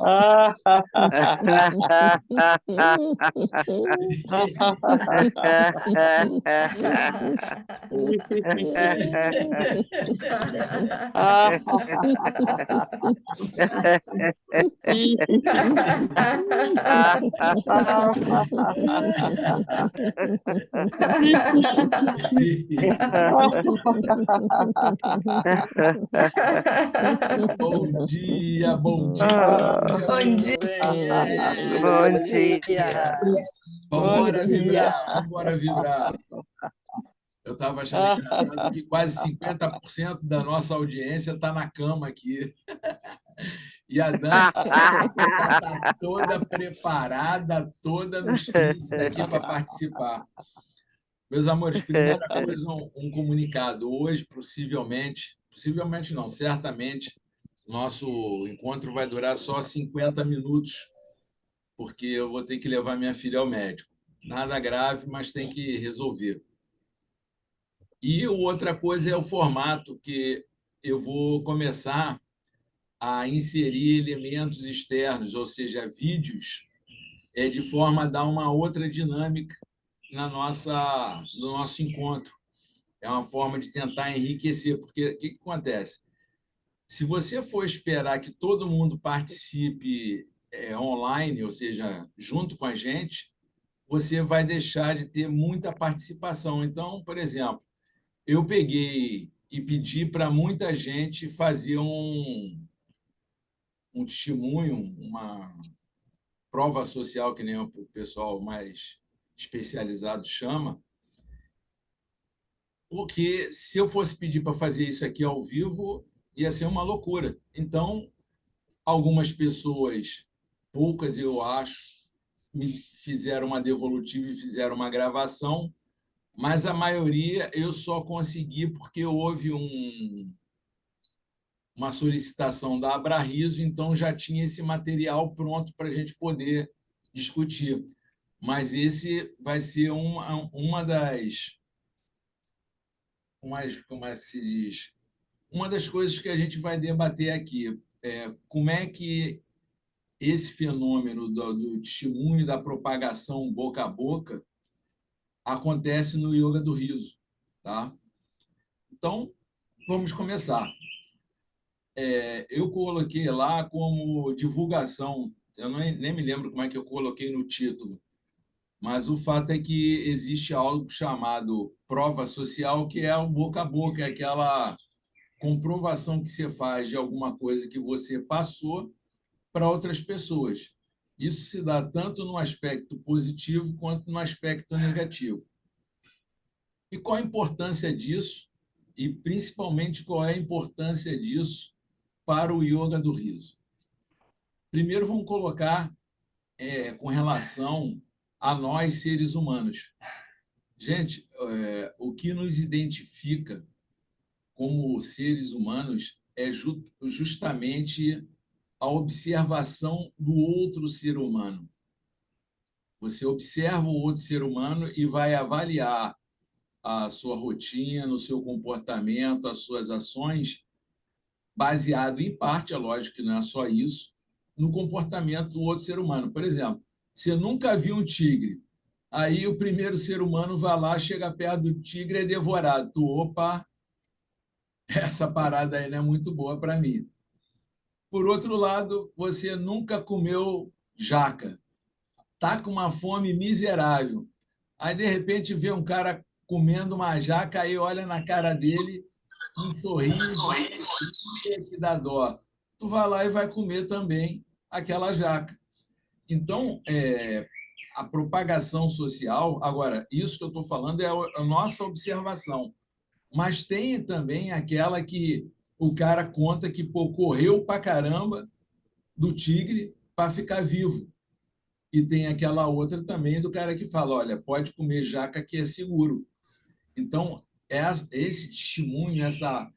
Ah, ah. Bom dia, bom Ah, dia, Bom meu dia. bem! bom dia. Bom Vambora dia. vibrar, vambora vibrar. Eu estava achando engraçado que quase 50% da nossa audiência está na cama aqui. E a Dani já está toda preparada, toda nos trinques aqui para participar. Meus amores, primeira coisa, um comunicado. Hoje, possivelmente não, certamente, nosso encontro vai durar só 50 minutos, porque eu vou ter que levar minha filha ao médico. Nada grave, mas tem que resolver. E outra coisa é o formato, que eu vou começar a inserir elementos externos, ou seja, vídeos, de forma a dar uma outra dinâmica no nosso encontro. É uma forma de tentar enriquecer, porque o que acontece? Se você for esperar que todo mundo participe online, ou seja, junto com a gente, você vai deixar de ter muita participação. Então, por exemplo, eu peguei e pedi para muita gente fazer um testemunho, uma prova social, que nem o pessoal mais especializado chama, porque se eu fosse pedir para fazer isso aqui ao vivo, ia ser uma loucura. Então, algumas pessoas, poucas eu acho, me fizeram uma devolutiva e fizeram uma gravação, mas a maioria eu só consegui porque houve uma solicitação da Abrarizo, então já tinha esse material pronto para a gente poder discutir. Mas esse vai ser uma das, como é que se diz? Uma das coisas que a gente vai debater aqui. Como é que esse fenômeno do testemunho, da propagação boca a boca, acontece no yoga do riso. Tá? Então, vamos começar. Eu coloquei lá como divulgação, eu nem me lembro como é que eu coloquei no título, mas o fato é que existe algo chamado prova social, que é o boca a boca, é aquela comprovação que você faz de alguma coisa que você passou para outras pessoas. Isso se dá tanto no aspecto positivo quanto no aspecto negativo. E qual a importância disso? E, principalmente, qual é a importância disso para o yoga do riso? Primeiro, vamos colocar com relação a nós, seres humanos. Gente, o que nos identifica como seres humanos é justamente a observação do outro ser humano. Você observa o outro ser humano e vai avaliar a sua rotina, o seu comportamento, as suas ações, baseado em parte, é lógico que não é só isso, no comportamento do outro ser humano. Por exemplo, você nunca viu um tigre, aí o primeiro ser humano vai lá, chega perto do tigre e é devorado. Tu, opa, essa parada aí não é muito boa para mim. Por outro lado, você nunca comeu jaca, tá com uma fome miserável. Aí, de repente, vê um cara comendo uma jaca, aí olha na cara dele, um sorriso, que dá dó. Tu vai lá e vai comer também aquela jaca. Então, a propagação social, agora, isso que eu estou falando é a nossa observação, mas tem também aquela que o cara conta que correu para caramba do tigre para ficar vivo. E tem aquela outra também do cara que fala, olha, pode comer jaca que é seguro. Então, esse testemunho, essa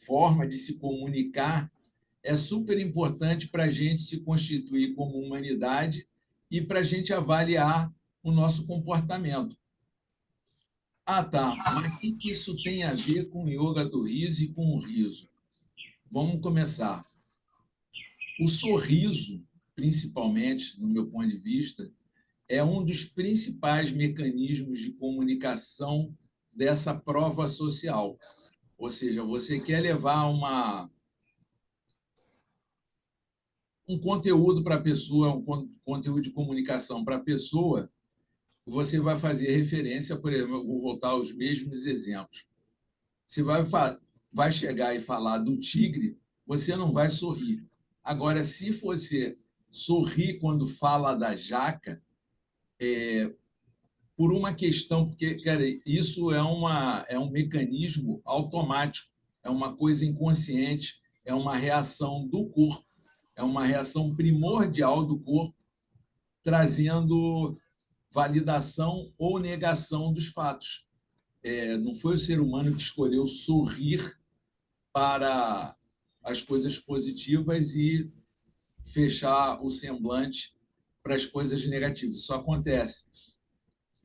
forma de se comunicar é super importante para a gente se constituir como humanidade e para a gente avaliar o nosso comportamento. Ah, tá, mas o que isso tem a ver com o yoga do riso e com o riso? Vamos começar. O sorriso, principalmente, no meu ponto de vista, é um dos principais mecanismos de comunicação dessa prova social. Ou seja, você quer levar um conteúdo para a pessoa, conteúdo de comunicação para a pessoa, você vai fazer referência, por exemplo, eu vou voltar aos mesmos exemplos. Você vai chegar e falar do tigre, você não vai sorrir. Agora, se você sorrir quando fala da jaca, por uma questão, porque, cara, isso é um mecanismo automático, é uma coisa inconsciente, é uma reação do corpo, é uma reação primordial do corpo, trazendo validação ou negação dos fatos. Não foi o ser humano que escolheu sorrir para as coisas positivas e fechar o semblante para as coisas negativas. Isso acontece.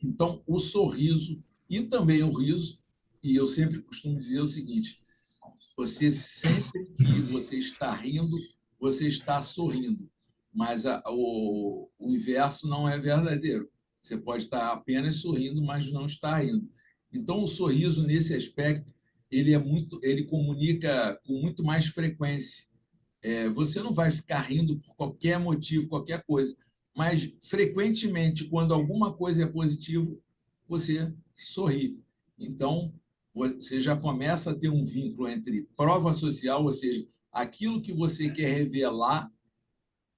Então, o sorriso e também o riso, e eu sempre costumo dizer o seguinte: você sempre que você está rindo, você está sorrindo, mas o inverso não é verdadeiro. Você pode estar apenas sorrindo, mas não está rindo. Então, o sorriso, nesse aspecto, ele comunica com muito mais frequência. Você não vai ficar rindo por qualquer motivo, qualquer coisa, mas frequentemente, quando alguma coisa é positiva, você sorri. Então, você já começa a ter um vínculo entre prova social, ou seja, aquilo que você quer revelar,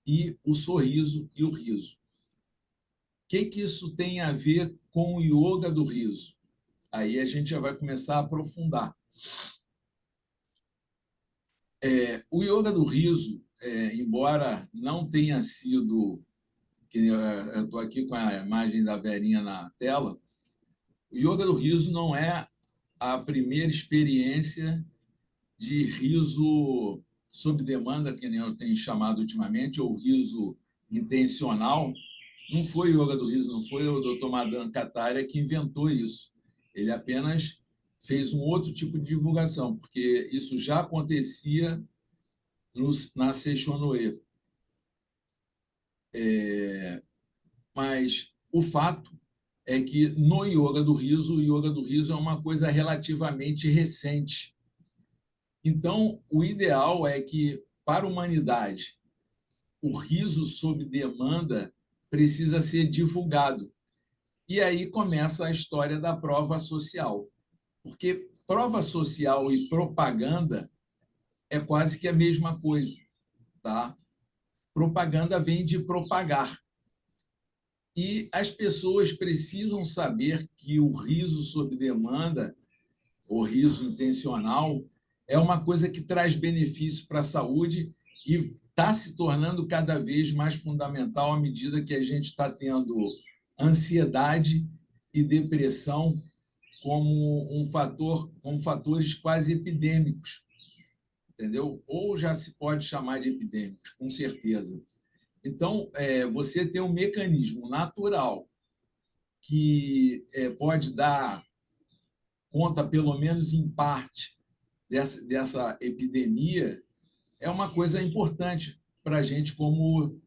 e o sorriso e o riso. O que isso tem a ver com o yoga do riso? Aí a gente já vai começar a aprofundar. O yoga do riso, embora não tenha sido, que eu estou aqui com a imagem da Verinha na tela, o yoga do riso não é a primeira experiência de riso sob demanda, que nem eu tenho chamado ultimamente, ou riso intencional. Não foi o yoga do riso, não foi o Dr. Madan Kataria que inventou isso. Ele apenas fez um outro tipo de divulgação, porque isso já acontecia na Seishonoe. Mas o fato é que no yoga do riso, o yoga do riso é uma coisa relativamente recente. Então, o ideal é que, para a humanidade, o riso sob demanda precisa ser divulgado. E aí começa a história da prova social. Porque prova social e propaganda é quase que a mesma coisa, tá? Propaganda vem de propagar. E as pessoas precisam saber que o riso sob demanda, o riso intencional, é uma coisa que traz benefício para a saúde e está se tornando cada vez mais fundamental à medida que a gente está tendo ansiedade e depressão como como fatores quase epidêmicos, entendeu? Ou já se pode chamar de epidêmicos, com certeza. Então, você tem um mecanismo natural que pode dar conta, pelo menos em parte, dessa epidemia, é uma coisa importante para a gente como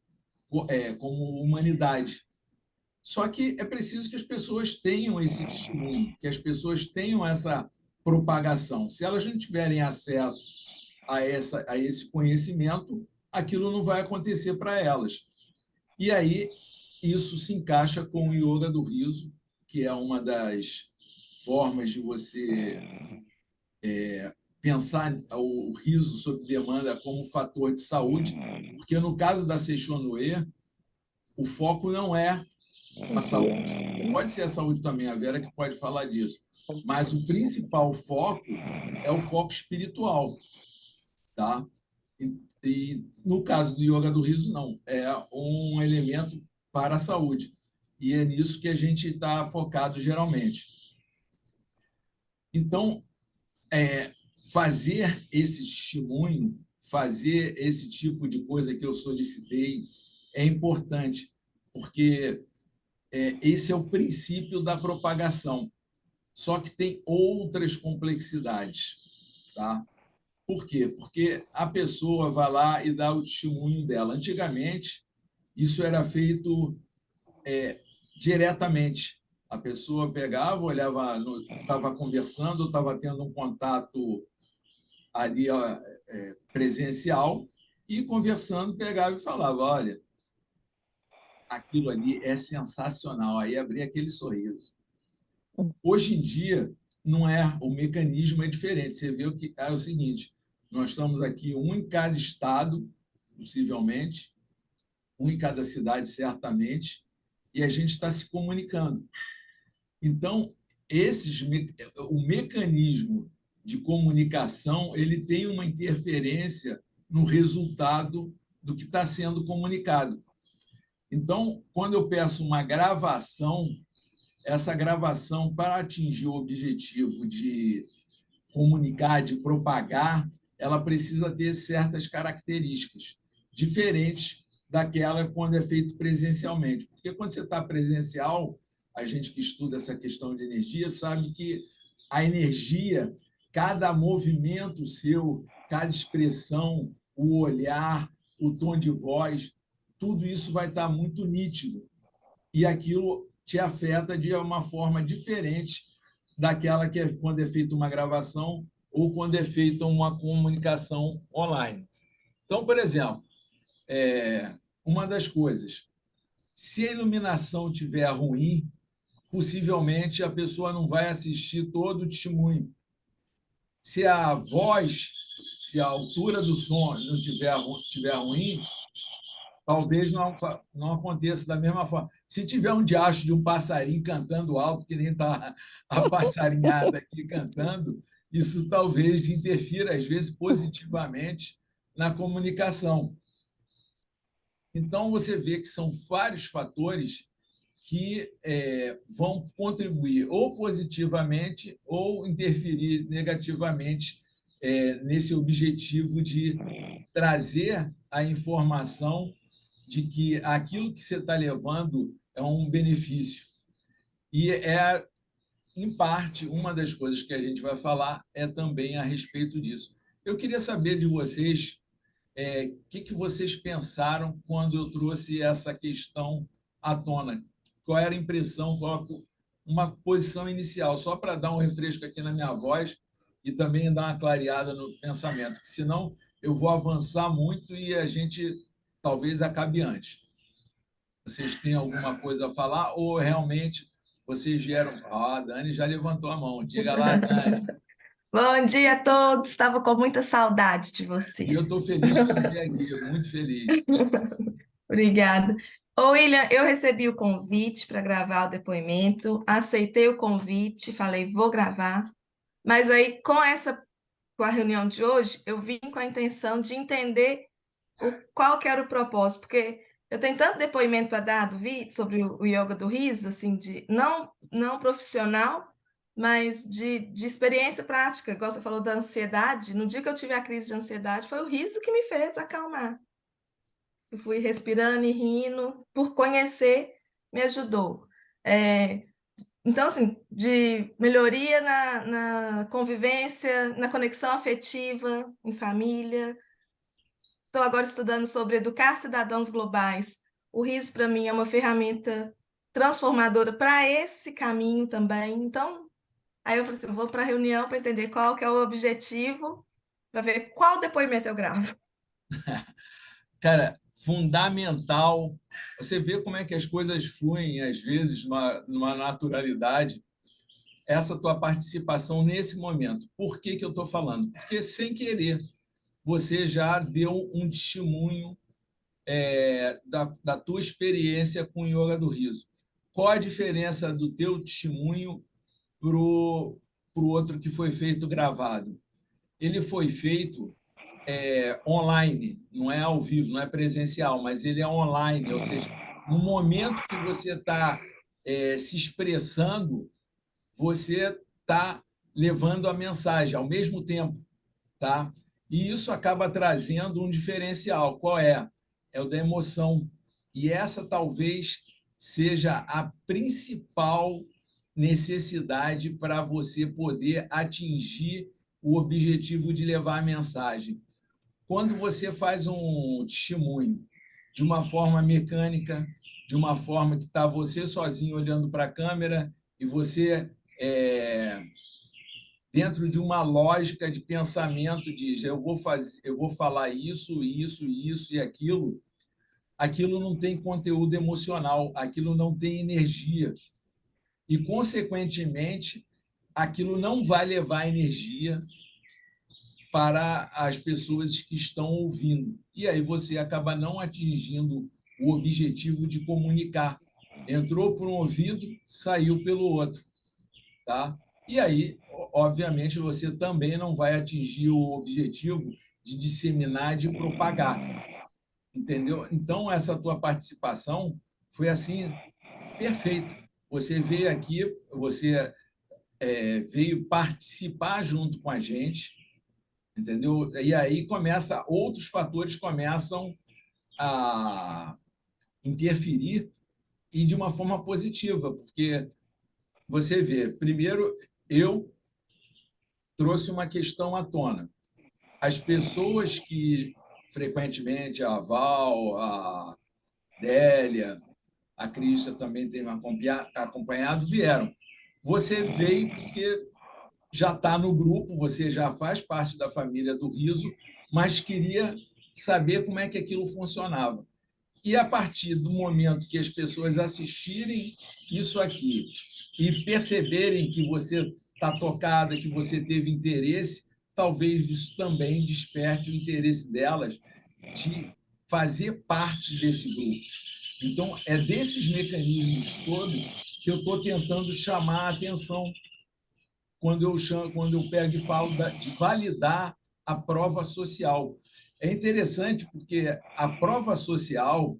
humanidade. Só que é preciso que as pessoas tenham esse testemunho, que as pessoas tenham essa propagação. Se elas não tiverem acesso a esse conhecimento, aquilo não vai acontecer para elas. E aí, isso se encaixa com o yoga do riso, que é uma das formas de você pensar o riso sob demanda como fator de saúde, porque no caso da Seishonoe, o foco não é a saúde. Pode ser a saúde também, a Vera que pode falar disso, mas o principal foco é o foco espiritual, tá? E no caso do yoga do riso, não. É um elemento para a saúde. E é nisso que a gente está focado geralmente. Então, fazer esse testemunho, fazer esse tipo de coisa que eu solicitei é importante, porque esse é o princípio da propagação. Só que tem outras complexidades, tá? Por quê? Porque a pessoa vai lá e dá o testemunho dela. Antigamente, isso era feito diretamente. A pessoa pegava, olhava, estava conversando, estava tendo um contato ali presencial e conversando, pegava e falava, olha, aquilo ali é sensacional. Aí abria aquele sorriso. Hoje em dia, não é, o mecanismo é diferente. Você vê que é o seguinte, nós estamos aqui, um em cada estado, possivelmente, um em cada cidade, certamente, e a gente está se comunicando. Então, o mecanismo de comunicação ele tem uma interferência no resultado do que está sendo comunicado. Então, quando eu peço uma gravação, essa gravação, para atingir o objetivo de comunicar, de propagar, ela precisa ter certas características diferentes daquela quando é feito presencialmente. Porque quando você está presencial, a gente que estuda essa questão de energia sabe que a energia, cada movimento seu, cada expressão, o olhar, o tom de voz, tudo isso vai estar muito nítido. E aquilo te afeta de uma forma diferente daquela que é quando é feita uma gravação ou quando é feita uma comunicação online. Então, por exemplo, uma das coisas, se a iluminação estiver ruim, possivelmente a pessoa não vai assistir todo o testemunho. Se a voz, se a altura do som não tiver ruim, talvez não aconteça da mesma forma. Se tiver um diacho de um passarinho cantando alto, que nem está a passarinhada aqui cantando, isso talvez interfira, às vezes, positivamente na comunicação. Então, você vê que são vários fatores que vão contribuir ou positivamente ou interferir negativamente nesse objetivo de trazer a informação de que aquilo que você está levando é um benefício. E em parte, uma das coisas que a gente vai falar é também a respeito disso. Eu queria saber de vocês o que vocês pensaram quando eu trouxe essa questão à tona. Qual era a impressão, uma posição inicial, só para dar um refresco aqui na minha voz e também dar uma clareada no pensamento, que senão eu vou avançar muito e a gente talvez acabe antes. Vocês têm alguma coisa a falar ou realmente vocês vieram... Ah, a Dani já levantou a mão. Diga lá, Dani. Bom dia a todos, estava com muita saudade de você. E eu estou feliz de te ver aqui, muito feliz. Obrigada. Ô, William, eu recebi o convite para gravar o depoimento, aceitei o convite, falei, vou gravar, mas aí com a reunião de hoje, eu vim com a intenção de entender qual que era o propósito, porque eu tenho tanto depoimento para dar do vídeo sobre o yoga do riso, assim, de não profissional, mas de experiência prática, igual você falou da ansiedade. No dia que eu tive a crise de ansiedade, foi o riso que me fez acalmar. Eu fui respirando e rindo, por conhecer, me ajudou. Então, assim, de melhoria na convivência, na conexão afetiva, em família. Estou agora estudando sobre educar cidadãos globais. O riso, para mim, é uma ferramenta transformadora para esse caminho também. Então, aí eu falei assim, vou para a reunião para entender qual que é o objetivo, para ver qual depoimento eu gravo. Cara, fundamental. Você vê como é que as coisas fluem, às vezes, numa naturalidade. Essa tua participação nesse momento. Por que eu estou falando? Porque, sem querer, você já deu um testemunho da tua experiência com o yoga do riso. Qual a diferença do teu testemunho para o outro que foi feito gravado? Ele foi feito online, não é ao vivo, não é presencial, mas ele é online, ou seja, no momento que você está se expressando, você está levando a mensagem ao mesmo tempo, tá? E isso acaba trazendo um diferencial. Qual é? É o da emoção. E essa talvez seja a principal necessidade para você poder atingir o objetivo de levar a mensagem. Quando você faz um testemunho de uma forma mecânica, de uma forma que está você sozinho olhando para a câmera e você, dentro de uma lógica de pensamento, diz: eu vou falar isso, isso, isso e aquilo, aquilo não tem conteúdo emocional, aquilo não tem energia. E, consequentemente, aquilo não vai levar energia para as pessoas que estão ouvindo. E aí você acaba não atingindo o objetivo de comunicar. Entrou por um ouvido, saiu pelo outro. Tá? E aí, obviamente, você também não vai atingir o objetivo de disseminar, de propagar. Entendeu? Então, essa tua participação foi assim perfeita. Você veio aqui, você veio participar junto com a gente, entendeu? E aí outros fatores começam a interferir e de uma forma positiva, porque você vê, primeiro, eu trouxe uma questão à tona. As pessoas que frequentemente, a Val, a Délia, a Crista também tem acompanhado, vieram. Você veio porque já está no grupo, você já faz parte da família do Riso, mas queria saber como é que aquilo funcionava. E, a partir do momento que as pessoas assistirem isso aqui e perceberem que você está tocada, que você teve interesse, talvez isso também desperte o interesse delas de fazer parte desse grupo. Então, é desses mecanismos todos que eu estou tentando chamar a atenção quando eu pego e falo de validar a prova social. É interessante porque a prova social,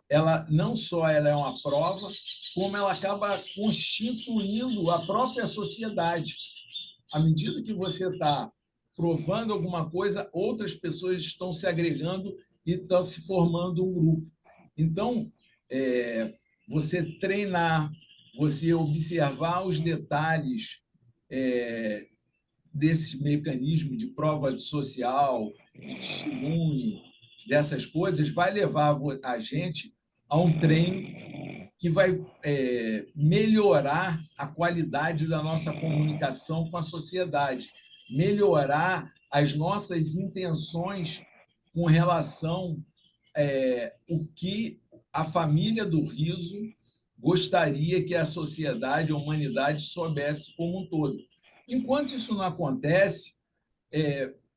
ela não só ela é uma prova, como ela acaba constituindo a própria sociedade. À medida que você está provando alguma coisa, outras pessoas estão se agregando e estão se formando um grupo. Então, você treinar, você observar os detalhes desse mecanismo de prova social, de testemunho, dessas coisas, vai levar a gente a um treino que vai melhorar a qualidade da nossa comunicação com a sociedade, melhorar as nossas intenções com relação o que a família do Riso gostaria que a sociedade, a humanidade soubesse como um todo. Enquanto isso não acontece,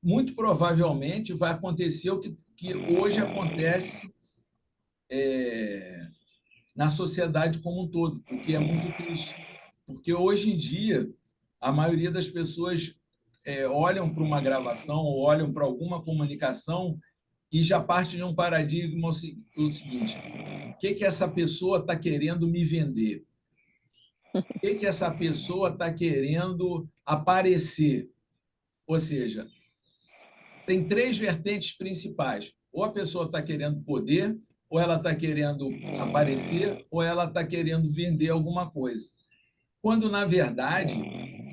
muito provavelmente vai acontecer o que hoje acontece na sociedade como um todo, o que é muito triste. Porque hoje em dia, a maioria das pessoas olham para uma gravação ou olham para alguma comunicação e já parte de um paradigma o seguinte: o que essa pessoa está querendo me vender? O que essa pessoa está querendo aparecer? Ou seja, tem três vertentes principais. Ou a pessoa está querendo poder, ou ela está querendo aparecer, ou ela está querendo vender alguma coisa. Quando, na verdade,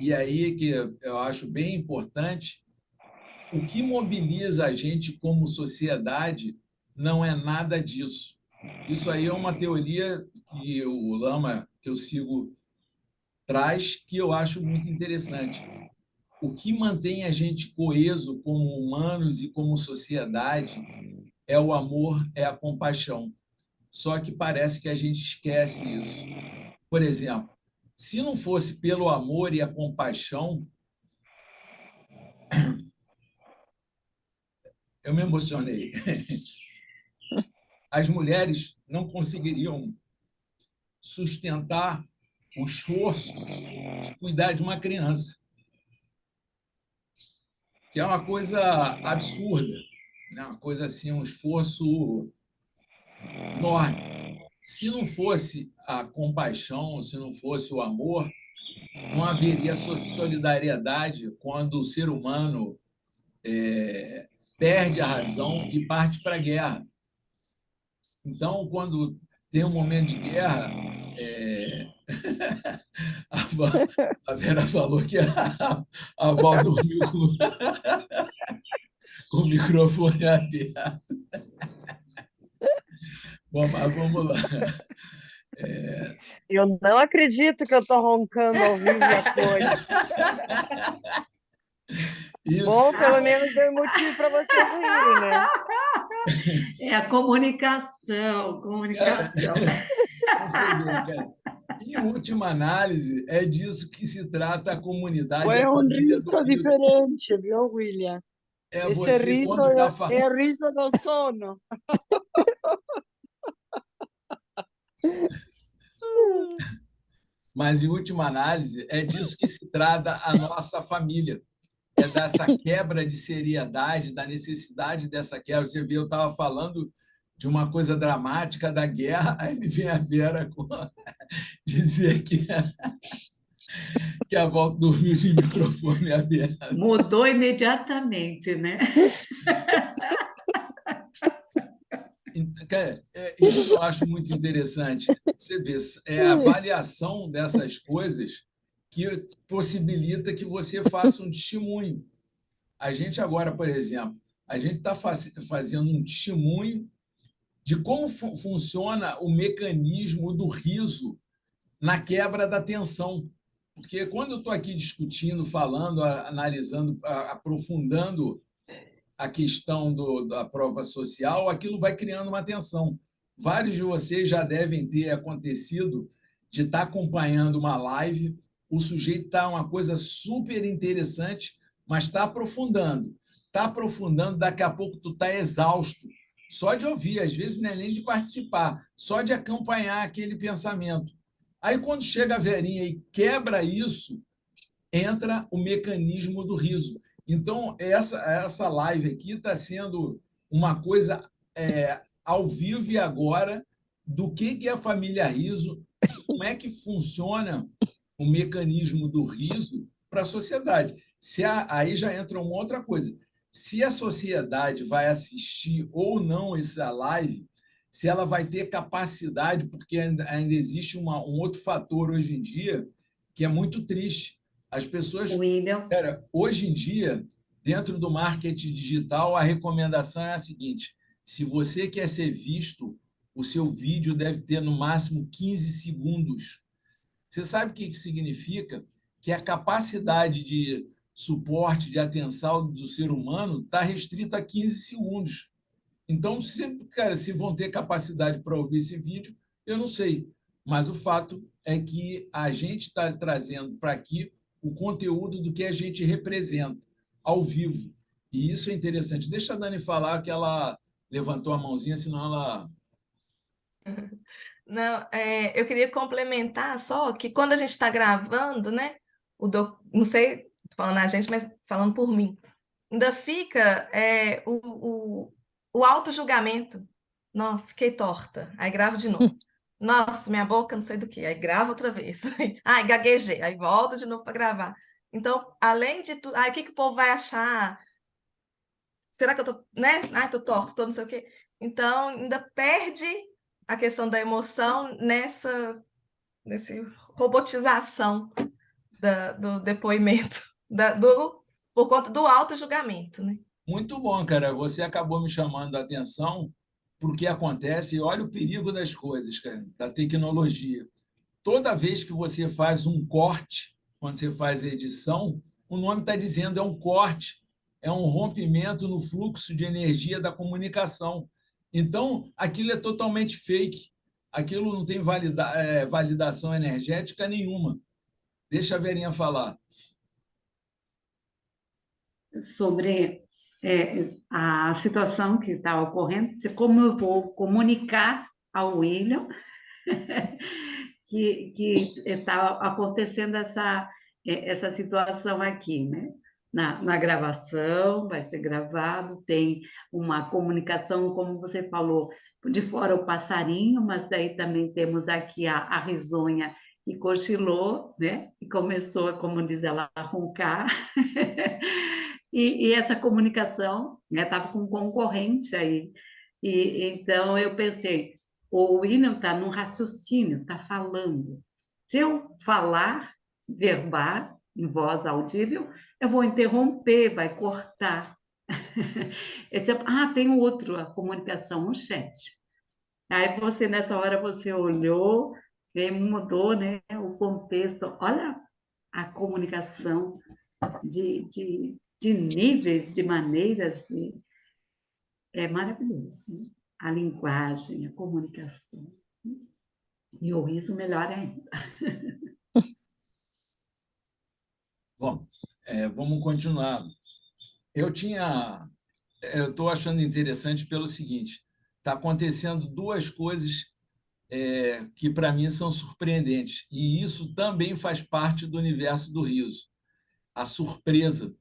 e aí que eu acho bem importante, o que mobiliza a gente como sociedade não é nada disso. Isso aí é uma teoria que o Lama, que eu sigo, traz, que eu acho muito interessante. O que mantém a gente coeso como humanos e como sociedade é o amor, é a compaixão. Só que parece que a gente esquece isso. Por exemplo, se não fosse pelo amor e a compaixão, eu me emocionei. As mulheres não conseguiriam sustentar o esforço de cuidar de uma criança, que é uma coisa absurda, né? Uma coisa assim, um esforço enorme. Se não fosse a compaixão, se não fosse o amor, não haveria solidariedade quando o ser humano perde a razão e parte para a guerra. Então, quando tem um momento de guerra. A, a Vera falou que a Val dormiu com o microfone aberto. Bom, mas vamos lá. Eu não acredito que eu estou roncando ao vivo e a cores. Isso. Bom, pelo menos deu motivo para vocês rirem, né? É a comunicação, comunicação. Você vê, cara. Em última análise, é disso que se trata a comunidade. Foi a um família do riso riso. diferente, viu, William? É Esse você, riso quando está é o riso do sono. Mas, em última análise, é disso que se trata a nossa família. É dessa quebra de seriedade, da necessidade dessa quebra. Você vê, eu estava falando de uma coisa dramática da guerra, aí me vem a Vera dizer que a Volta dormiu de microfone aberto. Mudou imediatamente, né? Isso eu acho muito interessante. Você vê, é a variação dessas coisas que possibilita que você faça um testemunho. A gente agora, por exemplo, a gente está fazendo um testemunho de como funciona o mecanismo do riso na quebra da tensão. Porque quando eu estou aqui discutindo, falando, analisando, aprofundando a questão da prova social, aquilo vai criando uma tensão. Vários de vocês já devem ter acontecido de estar acompanhando uma live, o sujeito está uma coisa super interessante, mas está aprofundando, daqui a pouco tu está exausto, só de ouvir, às vezes não é nem de participar, só de acompanhar aquele pensamento. Aí, quando chega a Verinha e quebra isso, entra o mecanismo do riso. Então, essa live aqui está sendo uma coisa ao vivo e agora do que é a família Riso, como é que funciona o mecanismo do riso para a sociedade. Aí já entra uma outra coisa. Se a sociedade vai assistir ou não essa live, se ela vai ter capacidade, porque ainda existe um outro fator hoje em dia que é muito triste. As pessoas... William. Hoje em dia, dentro do marketing digital, a recomendação é a seguinte: se você quer ser visto, o seu vídeo deve ter no máximo 15 segundos. Você sabe o que significa? Que a capacidade de suporte, de atenção do ser humano está restrita a 15 segundos. Então, se vão ter capacidade para ouvir esse vídeo, eu não sei. Mas o fato é que a gente está trazendo para aqui o conteúdo do que a gente representa, ao vivo. E isso é interessante. Deixa a Dani falar, que ela levantou a mãozinha, senão ela... Não, eu queria complementar só que quando a gente está gravando, né? Não sei, tô falando a gente, mas falando por mim, ainda fica o auto-julgamento. Não, fiquei torta. Aí gravo de novo. Nossa, minha boca não sei do que. Aí gravo outra vez. Ai, gaguejei. Aí volto de novo para gravar. Então, além de tudo, o que o povo vai achar? Será que eu tô, né? Ai, tô torta, tô não sei o quê. Então, ainda perde a questão da emoção nessa robotização do depoimento, por conta do auto-julgamento, né? Muito bom, cara. Você acabou me chamando a atenção para o que acontece, e olha o perigo das coisas, cara, da tecnologia. Toda vez que você faz um corte, quando você faz a edição, o nome está dizendo, é um corte, é um rompimento no fluxo de energia da comunicação. Então, aquilo é totalmente fake, aquilo não tem validação energética nenhuma. Deixa a Verinha falar. Sobre a situação que está ocorrendo, como eu vou comunicar ao William que está acontecendo essa situação aqui, né? Na gravação, vai ser gravado, tem uma comunicação, como você falou, de fora o passarinho, mas daí também temos aqui a risonha que cochilou, né? E começou, como diz ela, a roncar. E essa comunicação estava com um concorrente aí. Então, eu pensei, O William está num raciocínio, está falando. Se eu falar, verbar, em voz audível, eu vou interromper, vai cortar. Tem outro, a comunicação no chat. Aí você, nessa hora, você olhou e mudou, né, o contexto. Olha a comunicação de níveis, de maneiras, é maravilhoso, né? A linguagem, a comunicação. E o riso melhor ainda. Bom, vamos continuar. Eu estou achando interessante pelo seguinte: está acontecendo duas coisas que para mim são surpreendentes, e isso também faz parte do universo do riso. A surpresa.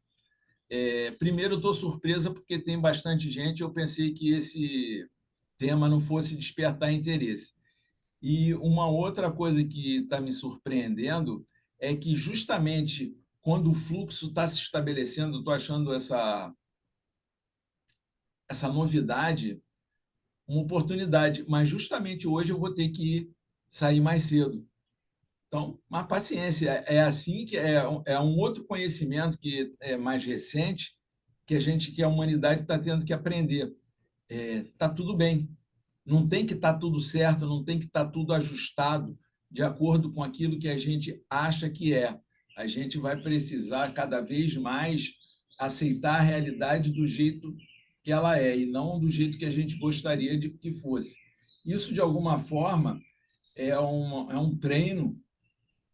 Primeiro, eu estou surpresa porque tem bastante gente. Eu pensei que esse tema não fosse despertar interesse. E uma outra coisa que está me surpreendendo é que, justamente quando o fluxo está se estabelecendo, estou achando essa novidade uma oportunidade, mas justamente hoje eu vou ter que sair mais cedo. Então, uma paciência. É assim que é um outro conhecimento que é mais recente que a humanidade está tendo que aprender. Tá tudo bem. Não tem que estar tudo certo, não tem que estar tudo ajustado de acordo com aquilo que a gente acha que é. A gente vai precisar cada vez mais aceitar a realidade do jeito que ela é e não do jeito que a gente gostaria de que fosse. Isso, de alguma forma, é um treino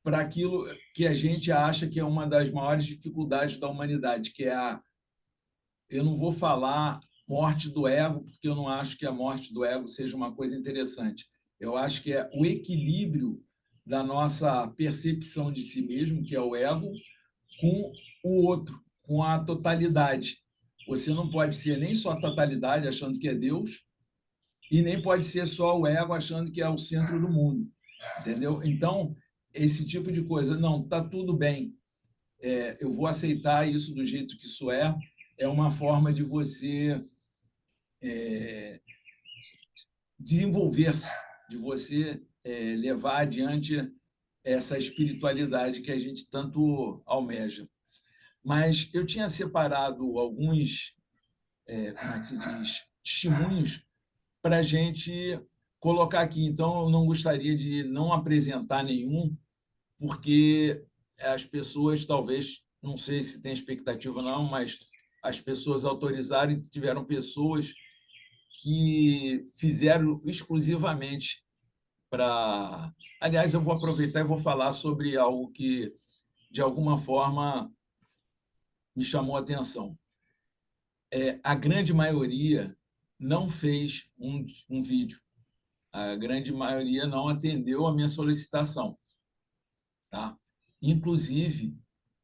para aquilo que a gente acha que é uma das maiores dificuldades da humanidade, que é eu não vou falar morte do ego, porque eu não acho que a morte do ego seja uma coisa interessante. Eu acho que é o equilíbrio da nossa percepção de si mesmo, que é o ego, com o outro, com a totalidade. Você não pode ser nem só a totalidade, achando que é Deus, e nem pode ser só o ego, achando que é o centro do mundo. Entendeu? Então, esse tipo de coisa, não, está tudo bem, eu vou aceitar isso do jeito que isso é uma forma de você desenvolver-se, de você levar adiante essa espiritualidade que a gente tanto almeja. Mas eu tinha separado alguns, como é que se diz, testemunhos para a gente colocar aqui. Então, eu não gostaria de não apresentar nenhum, porque as pessoas talvez, não sei se tem expectativa ou não, mas as pessoas autorizaram e tiveram pessoas que fizeram exclusivamente para... Aliás, eu vou aproveitar e vou falar sobre algo que, de alguma forma, me chamou a atenção. A grande maioria não fez um vídeo. A grande maioria não atendeu a minha solicitação. Tá? Inclusive,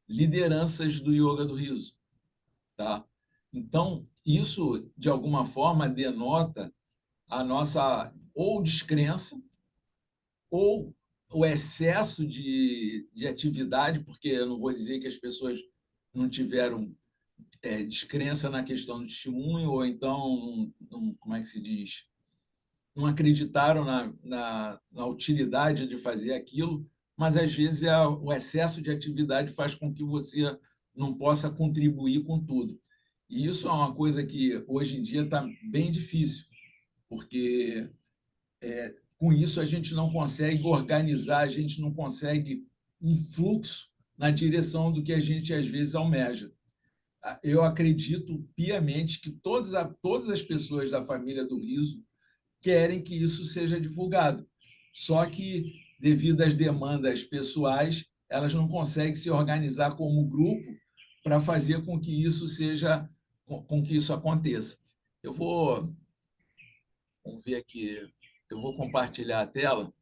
lideranças do Yoga do Riso. Tá? Então, isso, de alguma forma, denota a nossa ou descrença ou o excesso de atividade, porque eu não vou dizer que as pessoas não tiveram descrença na questão do testemunho, ou então, como é que se diz? Não acreditaram na utilidade de fazer aquilo, mas às vezes o excesso de atividade faz com que você não possa contribuir com tudo. E isso é uma coisa que hoje em dia está bem difícil, porque com isso a gente não consegue organizar, a gente não consegue um fluxo na direção do que a gente às vezes almeja. Eu acredito piamente que todas as pessoas da família do riso querem que isso seja divulgado. Só que, devido às demandas pessoais, elas não conseguem se organizar como grupo para fazer com que isso aconteça. Vamos ver aqui, eu vou compartilhar a tela.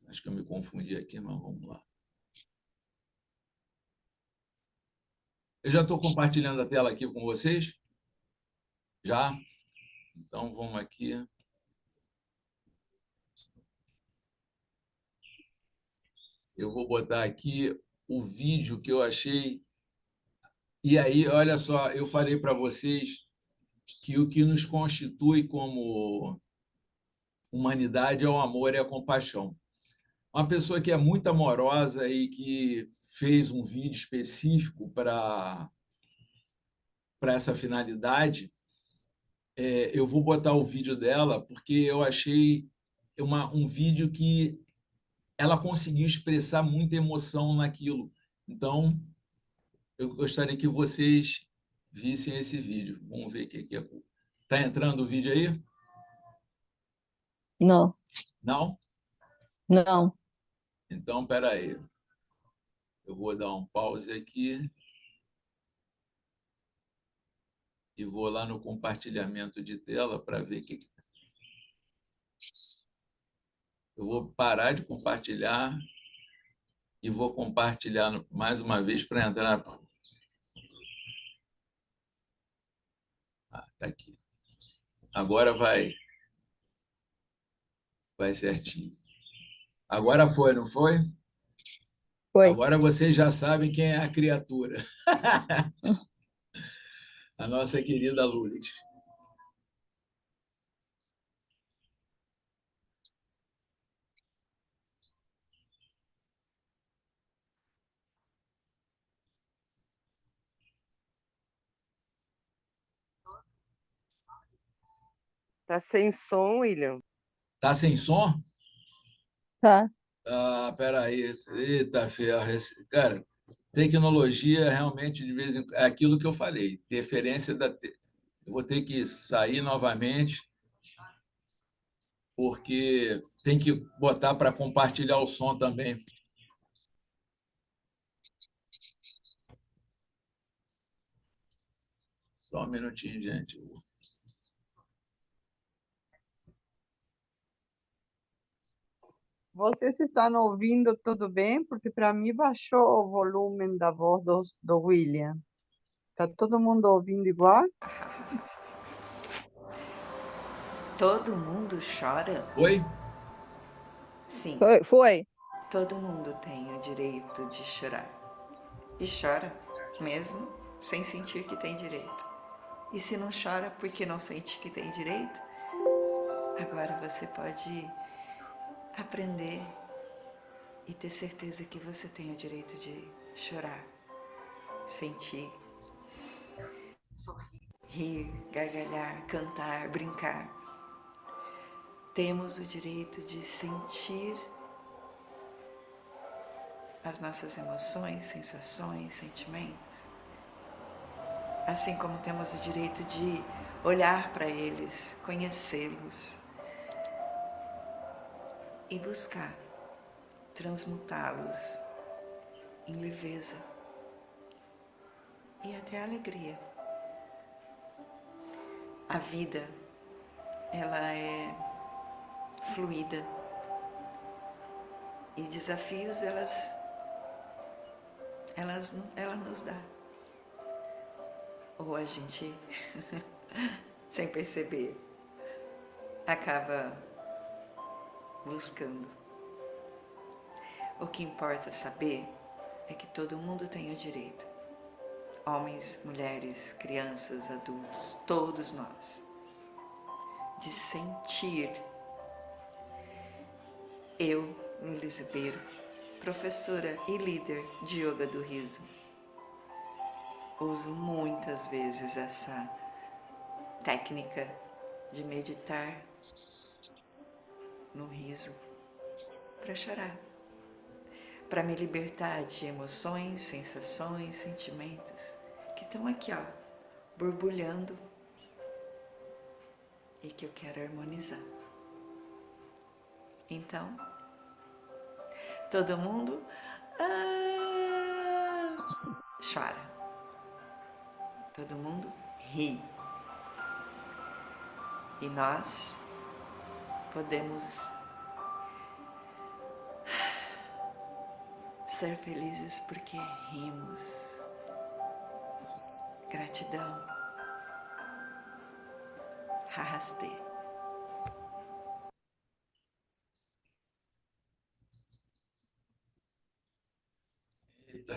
Acho que eu me confundi aqui, mas vamos lá. Eu já estou compartilhando a tela aqui com vocês? Já? Então, vamos aqui. Eu vou botar aqui o vídeo que eu achei E aí, olha só, eu falei para vocês que o que nos constitui como humanidade é o amor e a compaixão. Uma pessoa que é muito amorosa e que fez um vídeo específico para essa finalidade, eu vou botar o vídeo dela porque eu achei um vídeo que ela conseguiu expressar muita emoção naquilo. Então, eu gostaria que vocês vissem esse vídeo. Vamos ver o que é. Está entrando o vídeo aí? Não, Não? não. Então, espera aí. Eu vou dar um pause aqui e vou lá no compartilhamento de tela para ver o que. Eu vou parar de compartilhar e vou compartilhar mais uma vez para entrar. Ah, tá aqui. Agora vai certinho. Agora foi, não foi? Foi. Agora vocês já sabem quem é a criatura. A nossa querida Lourdes. Tá sem som, William? Tá sem som? Tá. Ah, peraí. Eita, ferro. Cara, tecnologia realmente, de vez em quando, é aquilo que eu falei, interferência da. Eu vou ter que sair novamente, porque tem que botar para compartilhar o som também. Só um minutinho, gente. Vocês estão ouvindo tudo bem? Porque para mim baixou o volume da voz do William. Está todo mundo ouvindo igual? Todo mundo chora? Oi? Sim, Foi. todo mundo tem o direito de chorar. E chora, mesmo sem sentir que tem direito. E se não chora porque não sente que tem direito, agora você pode aprender e ter certeza que você tem o direito de chorar, sentir, rir, gargalhar, cantar, brincar. Temos o direito de sentir as nossas emoções, sensações, sentimentos. Assim como temos o direito de olhar para eles, conhecê-los e buscar transmutá-los em leveza e até alegria. A vida, ela é fluida e desafios ela nos dá. Ou a gente, sem perceber, acaba buscando. O que importa saber é que todo mundo tem o direito. Homens, mulheres, crianças, adultos, todos nós, de sentir. Eu, Luiz Ribeiro, professora e líder de Yoga do Riso, uso muitas vezes essa técnica de meditar no riso para chorar, para me libertar de emoções, sensações, sentimentos que estão aqui, ó, borbulhando e que eu quero harmonizar. Então, todo mundo chora. Todo mundo ri. E nós podemos ser felizes porque rimos. Gratidão. Arrastei. Eita.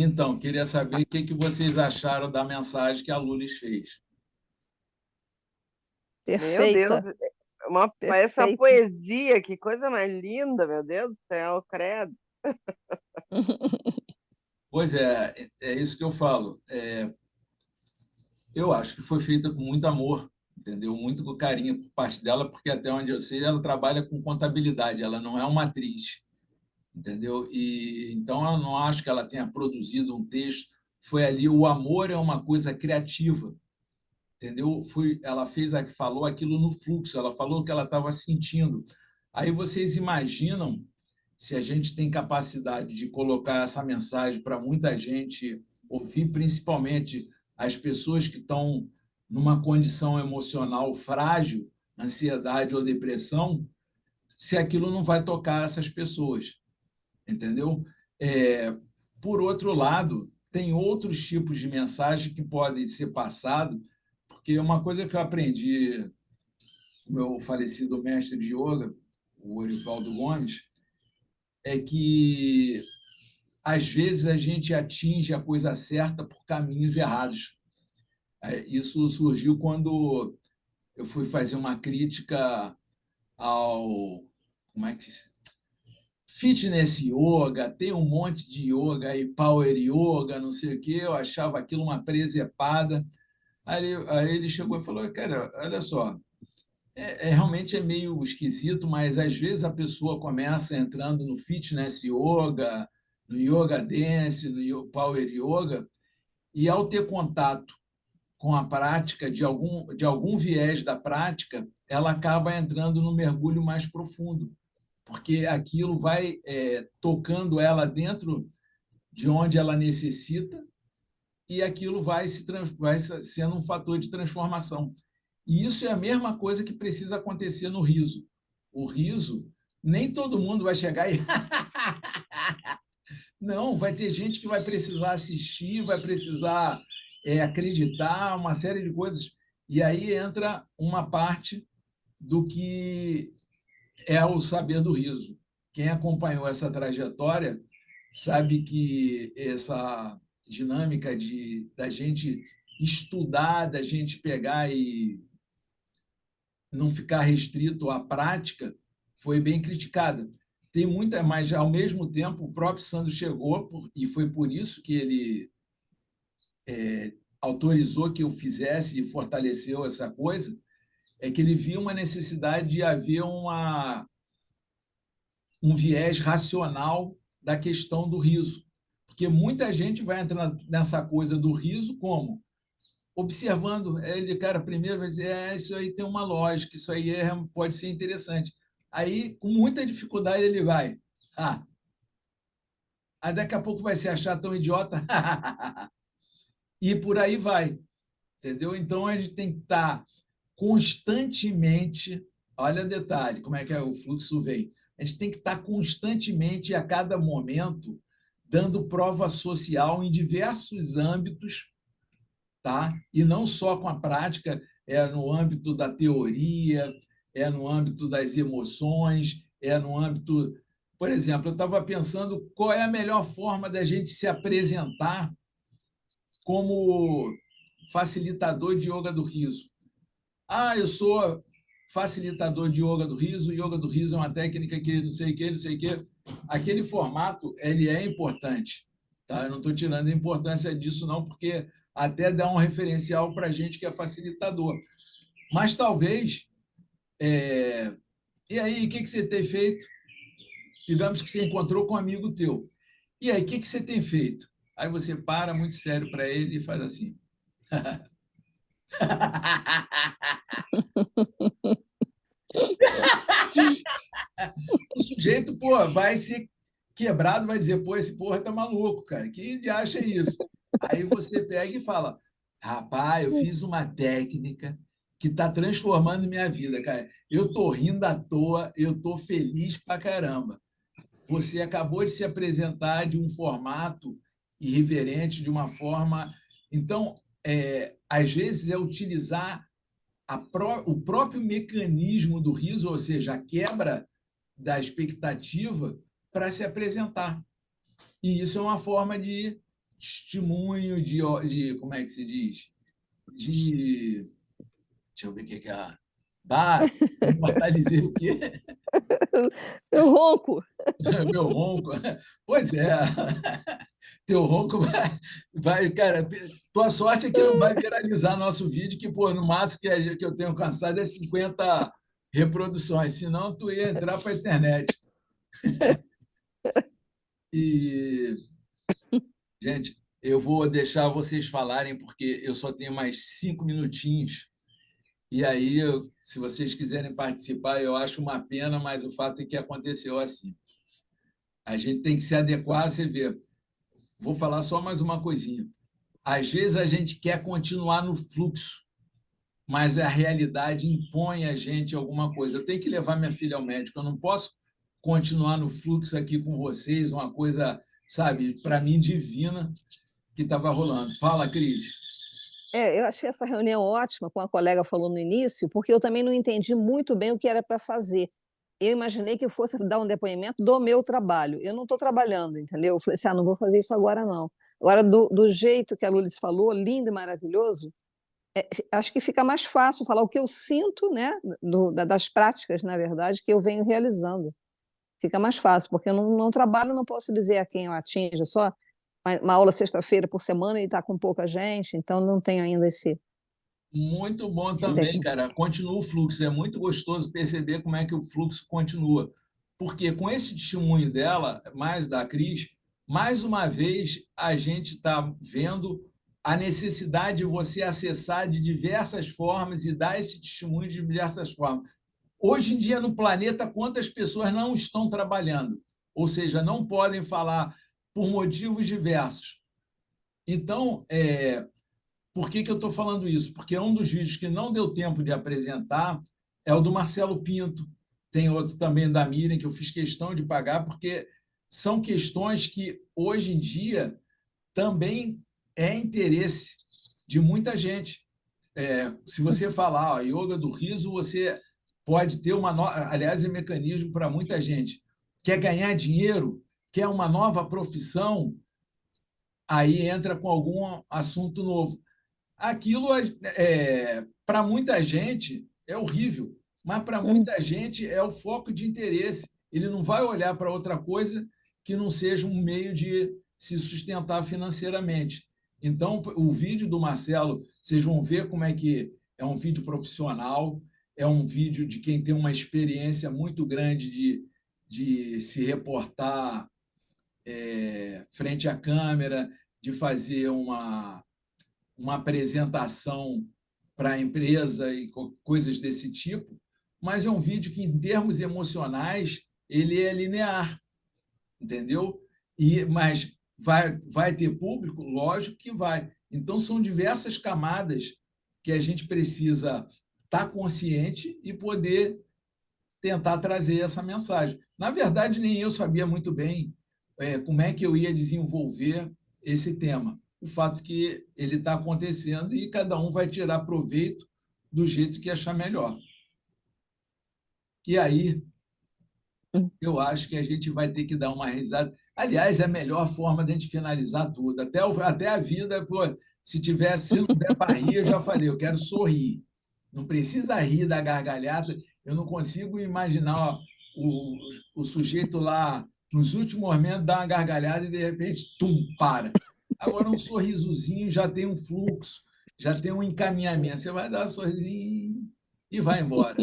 Então, queria saber o que vocês acharam da mensagem que a Lourdes fez. Meu Deus, Perfeita, essa perfeita. poesia, que coisa mais linda, meu Deus do céu, credo. Pois é, é isso que eu falo. Eu acho que foi feita com muito amor, entendeu? Muito com carinho por parte dela, porque até onde eu sei, ela trabalha com contabilidade, ela não é uma atriz, entendeu? E então eu não acho que ela tenha produzido um texto. Foi ali, o amor é uma coisa criativa, entendeu? Ela falou aquilo no fluxo, ela falou o que ela estava sentindo. Aí vocês imaginam se a gente tem capacidade de colocar essa mensagem para muita gente ouvir, principalmente as pessoas que estão numa condição emocional frágil, ansiedade ou depressão, se aquilo não vai tocar essas pessoas, entendeu? Por outro lado, tem outros tipos de mensagem que podem ser passados, porque uma coisa que eu aprendi com o meu falecido mestre de yoga, o Orivaldo Gomes, é que às vezes a gente atinge a coisa certa por caminhos errados. Isso surgiu quando eu fui fazer uma crítica ao fitness yoga, tem um monte de yoga e power yoga, não sei o quê, eu achava aquilo uma presepada. Aí ele chegou e falou, cara, olha só, realmente é meio esquisito, mas às vezes a pessoa começa entrando no fitness yoga, no yoga dance, no power yoga, e ao ter contato com a prática, de algum viés da prática, ela acaba entrando no mergulho mais profundo, porque aquilo vai tocando ela dentro de onde ela necessita e aquilo vai sendo um fator de transformação. E isso é a mesma coisa que precisa acontecer no riso. O riso, nem todo mundo vai chegar e... Não, vai ter gente que vai precisar assistir, vai precisar acreditar, uma série de coisas. E aí entra uma parte do que é o saber do riso. Quem acompanhou essa trajetória sabe que essa dinâmica da gente estudar, da gente pegar e não ficar restrito à prática, foi bem criticada. Tem muita, mas, ao mesmo tempo, o próprio Sandro chegou, e foi por isso que ele autorizou que eu fizesse e fortaleceu essa coisa, é que ele viu uma necessidade de haver um viés racional da questão do riso. Porque muita gente vai entrar nessa coisa do riso como? Observando. Ele, cara, primeiro vai dizer, isso aí tem uma lógica, isso aí pode ser interessante. Aí, com muita dificuldade, ele vai. Aí daqui a pouco vai se achar tão idiota. E por aí vai. Entendeu? Então, a gente tem que estar constantemente... Olha o detalhe, como é que o fluxo vem. A gente tem que estar constantemente, a cada momento, dando prova social em diversos âmbitos, tá? E não só com a prática, no âmbito da teoria, no âmbito das emoções, no âmbito... Por exemplo, eu estava pensando qual é a melhor forma da gente se apresentar como facilitador de yoga do riso. Eu sou facilitador de yoga do riso, yoga do riso é uma técnica que não sei o que, não sei o que. Aquele formato ele é importante. Tá? Eu não estou tirando a importância disso, não, porque até dá um referencial para a gente que é facilitador. Mas talvez... E aí, o que você tem feito? Digamos que você encontrou com um amigo teu. E aí, o que você tem feito? Aí você para muito sério para ele e faz assim. O sujeito, vai ser quebrado, vai dizer, esse porra tá maluco, cara. Que de acha isso? Aí você pega e fala, rapaz, eu fiz uma técnica que está transformando minha vida, cara. Eu estou rindo à toa, eu estou feliz pra caramba. Você acabou de se apresentar de um formato irreverente, de uma forma... Então, às vezes, é utilizar o próprio mecanismo do riso, ou seja, a quebra da expectativa para se apresentar. E isso é uma forma de testemunho como é que se diz? Deixa eu ver o que é a... imortalizei o quê? Eu ronco. Meu ronco. Pois é. Teu ronco cara, tua sorte é que não vai viralizar nosso vídeo, que, pô, no máximo que eu tenho alcançado é 50 reproduções, senão tu ia entrar para a internet. E, gente, eu vou deixar vocês falarem, porque eu só tenho mais 5 minutinhos. E aí, se vocês quiserem participar, eu acho uma pena, mas o fato é que aconteceu assim. A gente tem que se adequar, você vê. Vou falar só mais uma coisinha. Às vezes a gente quer continuar no fluxo, mas a realidade impõe a gente alguma coisa. Eu tenho que levar minha filha ao médico, eu não posso continuar no fluxo aqui com vocês, uma coisa, sabe, para mim, divina que estava rolando. Fala, Cris. Eu achei essa reunião ótima, como a colega falou no início, porque eu também não entendi muito bem o que era para fazer. Eu imaginei que eu fosse dar um depoimento do meu trabalho. Eu não estou trabalhando, entendeu? Eu falei assim, não vou fazer isso agora, não. Agora, do jeito que a Lulis falou, lindo e maravilhoso, acho que fica mais fácil falar o que eu sinto, né, das práticas, na verdade, que eu venho realizando. Fica mais fácil, porque eu não trabalho, não posso dizer a quem eu atinjo, só uma aula sexta-feira por semana e está com pouca gente, então não tenho ainda esse Muito bom também, tempo. cara. Continua o fluxo. É muito gostoso perceber como é que o fluxo continua. Porque com esse testemunho dela, mais da Cris, mais uma vez a gente está vendo a necessidade de você acessar de diversas formas e dar esse testemunho de diversas formas. Hoje em dia, no planeta, quantas pessoas não estão trabalhando? Ou seja, não podem falar por motivos diversos. Então, por que eu estou falando isso? Porque um dos vídeos que não deu tempo de apresentar é o do Marcelo Pinto. Tem outro também da Miriam, que eu fiz questão de pagar, porque são questões que, hoje em dia, também é interesse de muita gente. Se você falar yoga do riso, você pode ter uma nova... Aliás, é mecanismo para muita gente. Quer ganhar dinheiro? Quer uma nova profissão? Aí entra com algum assunto novo. Aquilo, para muita gente, é horrível, mas para muita gente é o foco de interesse. Ele não vai olhar para outra coisa que não seja um meio de se sustentar financeiramente. Então, o vídeo do Marcelo, vocês vão ver como é que é um vídeo profissional, é um vídeo de quem tem uma experiência muito grande de se reportar frente à câmera, de fazer uma apresentação para a empresa e coisas desse tipo, mas é um vídeo que, em termos emocionais, ele é linear, entendeu? Mas vai ter público? Lógico que vai. Então, são diversas camadas que a gente precisa estar consciente e poder tentar trazer essa mensagem. Na verdade, nem eu sabia muito bem como é que eu ia desenvolver esse tema. O fato que ele está acontecendo e cada um vai tirar proveito do jeito que achar melhor. E aí, eu acho que a gente vai ter que dar uma risada. Aliás, é a melhor forma de a gente finalizar tudo. Até a vida, pô, se não der para rir, eu já falei, eu quero sorrir. Não precisa rir da gargalhada. Eu não consigo imaginar o sujeito lá, nos últimos momentos, dar uma gargalhada e, de repente, para. Agora, um sorrisozinho já tem um fluxo, já tem um encaminhamento. Você vai dar um sorrisinho e vai embora.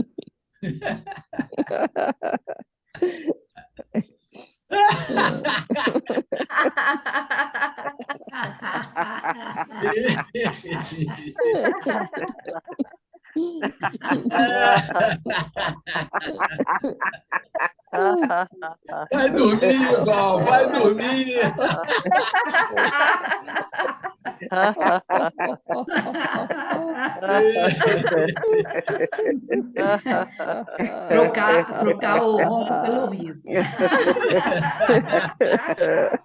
Vai dormir, Val, vai dormir. Trocar o ronco pelo riso.